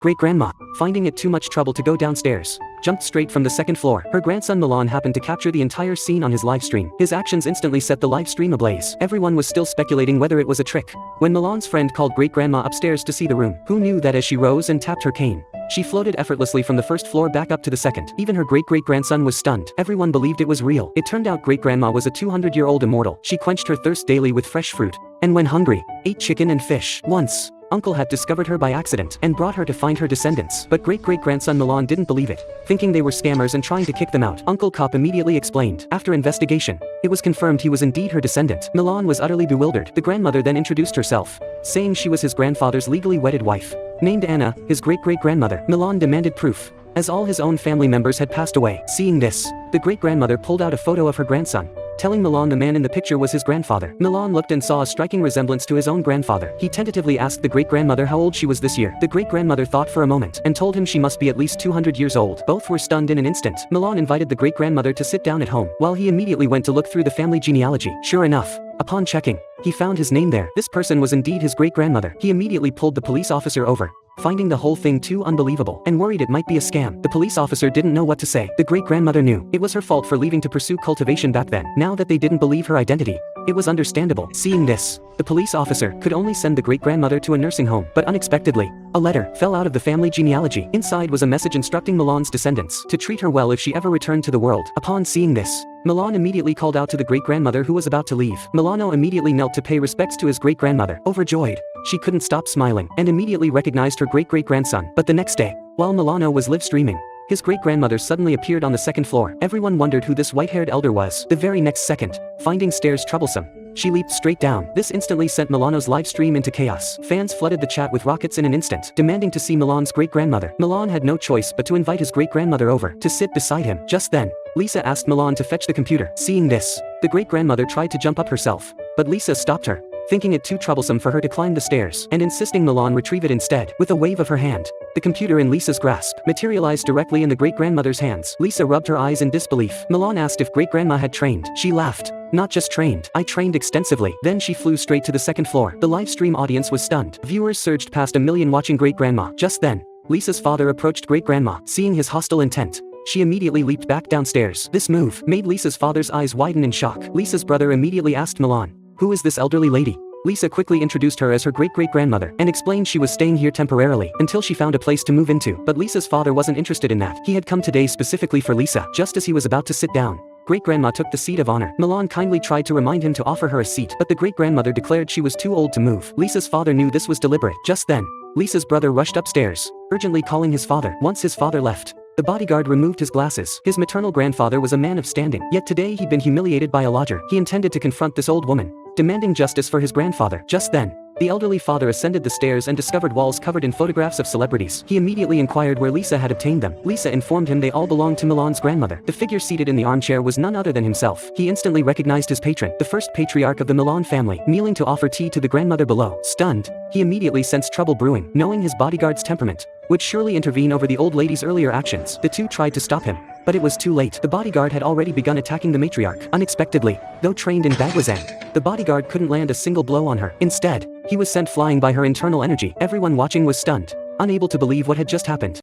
Great-grandma, finding it too much trouble to go downstairs, jumped straight from the second floor. Her grandson Milan happened to capture the entire scene on his live stream. His actions instantly set the live stream ablaze. Everyone was still speculating whether it was a trick, when Milan's friend called great-grandma upstairs to see the room. Who knew that as she rose and tapped her cane, she floated effortlessly from the first floor back up to the second. Even her great-great-grandson was stunned. Everyone believed it was real. It turned out great-grandma was a 200-year-old immortal. She quenched her thirst daily with fresh fruit, and when hungry, ate chicken and fish. Once, Uncle had discovered her by accident and brought her to find her descendants. But great-great-grandson Milan didn't believe it, thinking they were scammers and trying to kick them out. Uncle Cop immediately explained. After investigation, it was confirmed he was indeed her descendant. Milan was utterly bewildered. The grandmother then introduced herself, saying she was his grandfather's legally wedded wife, named Anna, his great-great-grandmother. Milan demanded proof, as all his own family members had passed away. Seeing this, the great-grandmother pulled out a photo of her grandson, telling Milan the man in the picture was his grandfather. Milan looked and saw a striking resemblance to his own grandfather. He tentatively asked the great-grandmother how old she was this year. The great-grandmother thought for a moment and told him she must be at least 200 years old. Both were stunned in an instant. Milan invited the great-grandmother to sit down at home, while he immediately went to look through the family genealogy. Sure enough, upon checking, he found his name there. This person was indeed his great-grandmother. He immediately pulled the police officer over, finding the whole thing too unbelievable, and worried it might be a scam. The police officer didn't know what to say. The great-grandmother knew it was her fault for leaving to pursue cultivation back then. Now that they didn't believe her identity, it was understandable. Seeing this, the police officer could only send the great-grandmother to a nursing home. But unexpectedly, a letter fell out of the family genealogy. Inside was a message instructing Milan's descendants to treat her well if she ever returned to the world. Upon seeing this, Milan immediately called out to the great-grandmother who was about to leave. Milano immediately knelt to pay respects to his great-grandmother. Overjoyed, she couldn't stop smiling, and immediately recognized her great-great-grandson. But the next day, while Milano was live streaming, his great-grandmother suddenly appeared on the second floor. Everyone wondered who this white-haired elder was. The very next second, finding stairs troublesome, she leaped straight down. This instantly sent Milano's live stream into chaos. Fans flooded the chat with rockets in an instant, demanding to see Milan's great-grandmother. Milan had no choice but to invite his great-grandmother over to sit beside him. Just then, Lisa asked Milan to fetch the computer. Seeing this, the great-grandmother tried to jump up herself, but Lisa stopped her, thinking it too troublesome for her to climb the stairs, and insisting Milan retrieve it instead. With a wave of her hand, the computer in Lisa's grasp materialized directly in the great-grandmother's hands. Lisa rubbed her eyes in disbelief. Milan asked if great-grandma had trained. She laughed. Not just trained, I trained extensively. Then she flew straight to the second floor. The live stream audience was stunned. Viewers surged past 1 million watching great-grandma. Just then, Lisa's father approached great-grandma. Seeing his hostile intent, she immediately leaped back downstairs. This move made Lisa's father's eyes widen in shock. Lisa's brother immediately asked Milan, "Who is this elderly lady?" Lisa quickly introduced her as her great-great-grandmother and explained she was staying here temporarily until she found a place to move into. But Lisa's father wasn't interested in that. He had come today specifically for Lisa. Just as he was about to sit down, great-grandma took the seat of honor. Milan kindly tried to remind him to offer her a seat, but the great-grandmother declared she was too old to move. Lisa's father knew this was deliberate. Just then, Lisa's brother rushed upstairs, urgently calling his father. Once his father left, the bodyguard removed his glasses. His maternal grandfather was a man of standing, yet today he'd been humiliated by a lodger. He intended to confront this old woman, demanding justice for his grandfather. Just then, the elderly father ascended the stairs and discovered walls covered in photographs of celebrities. He immediately inquired where Lisa had obtained them. Lisa informed him they all belonged to Milan's grandmother. The figure seated in the armchair was none other than himself. He instantly recognized his patron, the first patriarch of the Milan family, kneeling to offer tea to the grandmother below. Stunned, he immediately sensed trouble brewing. Knowing his bodyguard's temperament would surely intervene over the old lady's earlier actions, the two tried to stop him, but it was too late. The bodyguard had already begun attacking the matriarch. Unexpectedly, though trained in Bagwazang, the bodyguard couldn't land a single blow on her. Instead, he was sent flying by her internal energy. Everyone watching was stunned, unable to believe what had just happened.